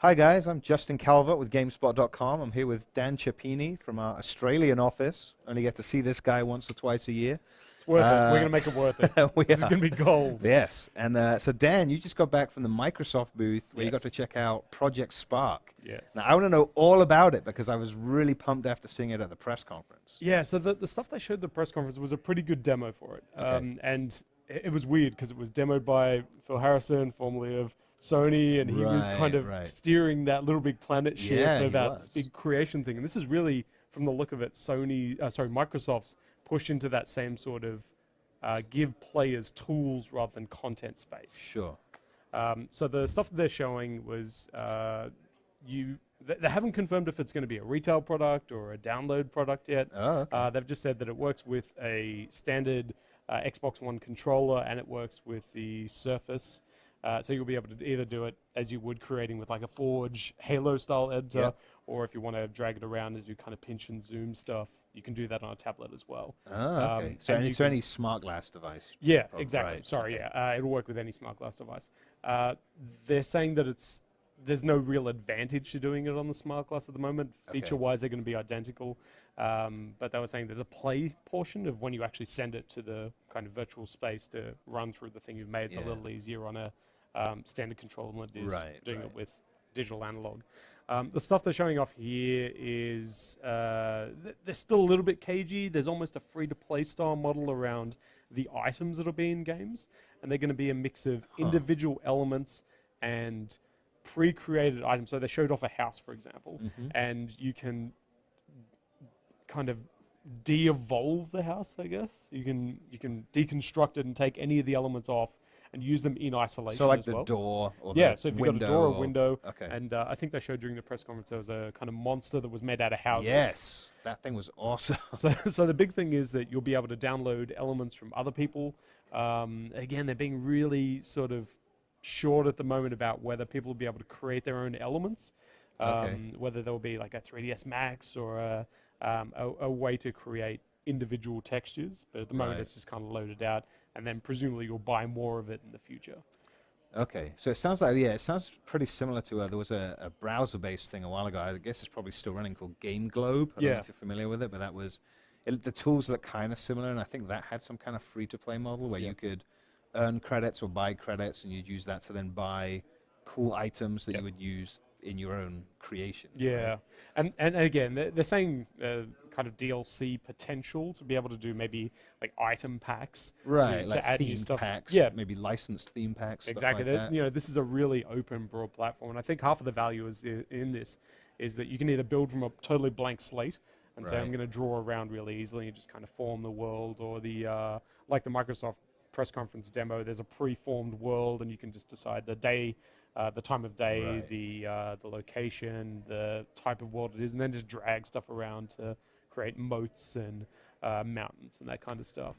Hi guys, I'm Justin Calvert with GameSpot.com. I'm here with Dan Ciappini from our Australian office. Only get to see this guy once or twice a year. It's worth it. We're going to make it worth it. We This is are. going to be gold. Yes, and so Dan, you just got back from the Microsoft booth where you got to Yes. check out Project Spark. Yes. Now I want to know all about it because I was really pumped after seeing it at the press conference. Yeah, so the stuff they showed at the press conference was a pretty good demo for it. Okay. And it was weird because it was demoed by Phil Harrison, formerly of Sony, and he was kind of Right. steering that Little Big Planet ship Yeah, he about this was. big creation thing. And this is really, from the look of it, Microsoft's push into that same sort of give players tools rather than content space. Sure. So the stuff that they're showing was they haven't confirmed if it's going to be a retail product or a download product yet. Oh, okay. They've just said that it works with a standard Xbox One controller and it works with the Surface. So you'll be able to either do it as you would creating with like a Forge Halo style editor, Yep. or if you want to drag it around as you kind of pinch and zoom stuff, you can do that on a tablet as well. Oh, okay. So and any, you so can- any smart glass device? Yeah, Probably, exactly. right, Sorry, okay. yeah. It'll work with any smart glass device. They're saying that there's no real advantage to doing it on the smart glass at the moment. Okay. Feature-wise, they're going to be identical. But they were saying there's a play portion of when you actually send it to the kind of virtual space to run through the thing you've made. It's a Yeah. little easier on a standard controller than it is Right, doing right. it with digital analog. The stuff they're showing off here is they're still a little bit cagey. There's almost a free-to-play style model around the items that'll be in games, and they're going to be a mix of individual elements and pre-created items. So they showed off a house, for example, and you can kind of de-evolve the house, I guess. You can deconstruct it and take any of the elements off and use them in isolation So like as the well. door or Yeah, the so if you've window got a door or or- window, Okay. and I think they showed during the press conference there was a kind of monster that was made out of houses. Yes, that thing was awesome. So the big thing is that you'll be able to download elements from other people. Again, they're being really sort of short at the moment about whether people will be able to create their own elements, Okay. whether there will be like a 3ds Max or a way to create individual textures. But at the moment, Right. it's just kind of loaded out, and then presumably you'll buy more of it in the future. Okay, so it sounds like, yeah, it sounds pretty similar to, there was a browser-based thing a while ago, I guess it's probably still running, called Game Globe. I don't know Yeah. if you're familiar with it, but that was, the tools look kind of similar, and I think that had some kind of free-to-play model where you could earn credits or buy credits, and you'd use that to then buy cool items that you would use in your own creation. Yeah, and again, they're saying kind of DLC potential to be able to do maybe like item packs, Right, to like add new themed stuff. packs, Yeah, maybe licensed theme packs, exactly. stuff like that. You know, this is a really open, broad platform, and I think half of the value is in this is that you can either build from a totally blank slate and say I'm Right. going to draw around really easily and just kind of form the world, or the like the Microsoft press conference demo. There's a pre-formed world, and you can just decide the day. The time of day, Right. the location, the type of world it is, and then just drag stuff around to create moats and mountains and that kind of stuff.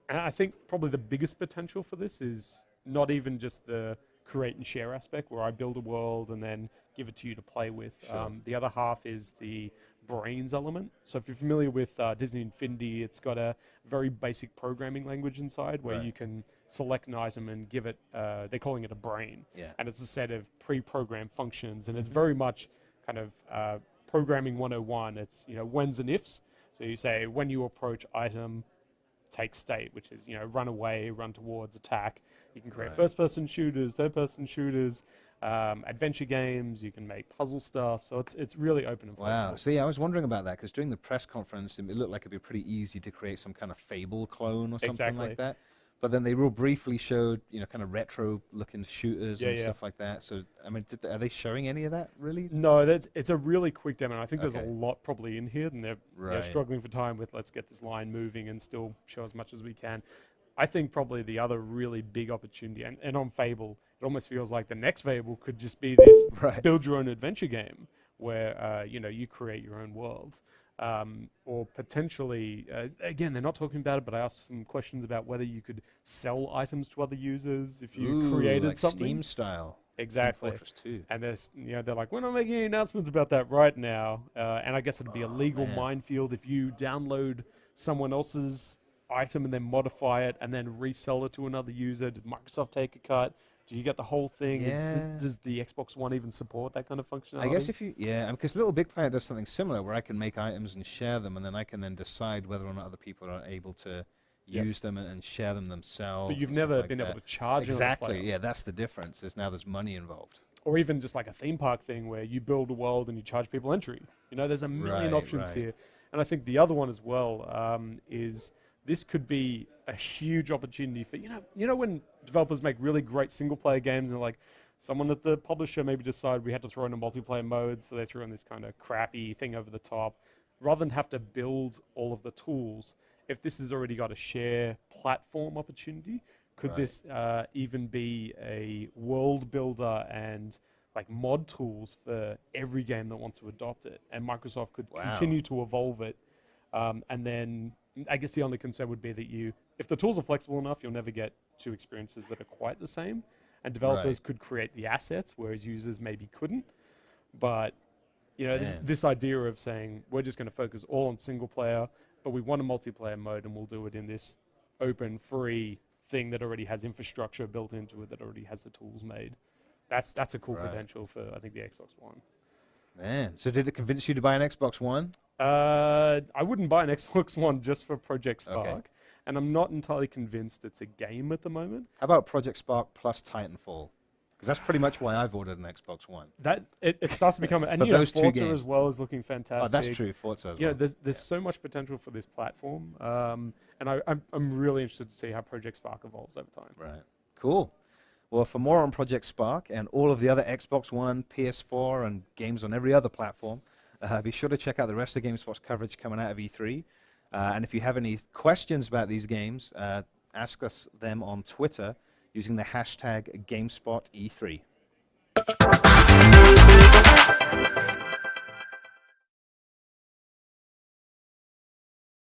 And I think probably the biggest potential for this is not even just the create and share aspect, where I build a world and then give it to you to play with. Sure. The other half is the brains element. So if you're familiar with Disney Infinity, it's got a very basic programming language inside where Right. you can select an item and give it, they're calling it a brain. Yeah. And it's a set of pre-programmed functions, and it's very much kind of programming 101. It's, you know, whens and ifs. So you say, when you approach item, take state, which is, you know, run away, run towards, attack. You can create Right. first-person shooters, third-person shooters, adventure games. You can make puzzle stuff. So it's really open and flexible. Wow. So yeah, I was wondering about that because during the press conference, it looked like it'd be pretty easy to create some kind of Fable clone or something Exactly. like that. But then they real briefly showed, you know, kind of retro-looking shooters and Yeah. stuff like that. So I mean, are they showing any of that really? No, it's a really quick demo. I think there's Okay. a lot probably in here, and they're Right. struggling for time with let's get this line moving and still show as much as we can. I think probably the other really big opportunity, and on Fable, it almost feels like the next Fable could just be this Right. build your own adventure game where you know, you create your own world. Or potentially, again, they're not talking about it, but I asked some questions about whether you could sell items to other users if you Ooh, created like something. Steam style. Exactly. Team Fortress 2. And there's, you know, they're like, we're not making any announcements about that right now. And I guess it'd be a legal man. minefield if you download someone else's item and then modify it and then resell it to another user. Does Microsoft take a cut? Do you get the whole thing? Yeah. Does the Xbox One even support that kind of functionality? I guess if you, yeah, because Little Big Planet does something similar where I can make items and share them, and then I can then decide whether or not other people are able to Yep. use them and share them themselves. But you've and stuff never like been able that. to charge another Exactly. player. Yeah, that's the difference. Is now there's money involved. Or even just like a theme park thing where you build a world and you charge people entry. You know, there's a million Right, options right. here. And I think the other one as well is this could be a huge opportunity for, you know when developers make really great single player games and like someone at the publisher maybe decide we had to throw in a multiplayer mode, so they threw in this kind of crappy thing over the top. Rather than have to build all of the tools, if this has already got a share platform opportunity, could Right. this even be a world builder and like mod tools for every game that wants to adopt it? And Microsoft could Wow. continue to evolve it. And then I guess the only concern would be that if the tools are flexible enough, you'll never get two experiences that are quite the same. And developers Right. could create the assets, whereas users maybe couldn't. But this, Man. this idea of saying we're just going to focus all on single player, but we want a multiplayer mode, and we'll do it in this open, free thing that already has infrastructure built into it, that already has the tools made. That's a cool Right. potential for, I think, the Xbox One. Man. So did it convince you to buy an Xbox One? I wouldn't buy an Xbox One just for Project Spark, Okay. and I'm not entirely convinced it's a game at the moment. How about Project Spark plus Titanfall? Because that's pretty much why I've ordered an Xbox One. That it starts to become, and For those two Forza games. as well is looking fantastic. Oh, that's true. Forza as Yeah, well. there's so much potential for this platform, and I'm really interested to see how Project Spark evolves over time. Right. Cool. Well, for more on Project Spark and all of the other Xbox One, PS4, and games on every other platform, be sure to check out the rest of GameSpot's coverage coming out of E3. And if you have any questions about these games, ask us them on Twitter using the hashtag GameSpotE3.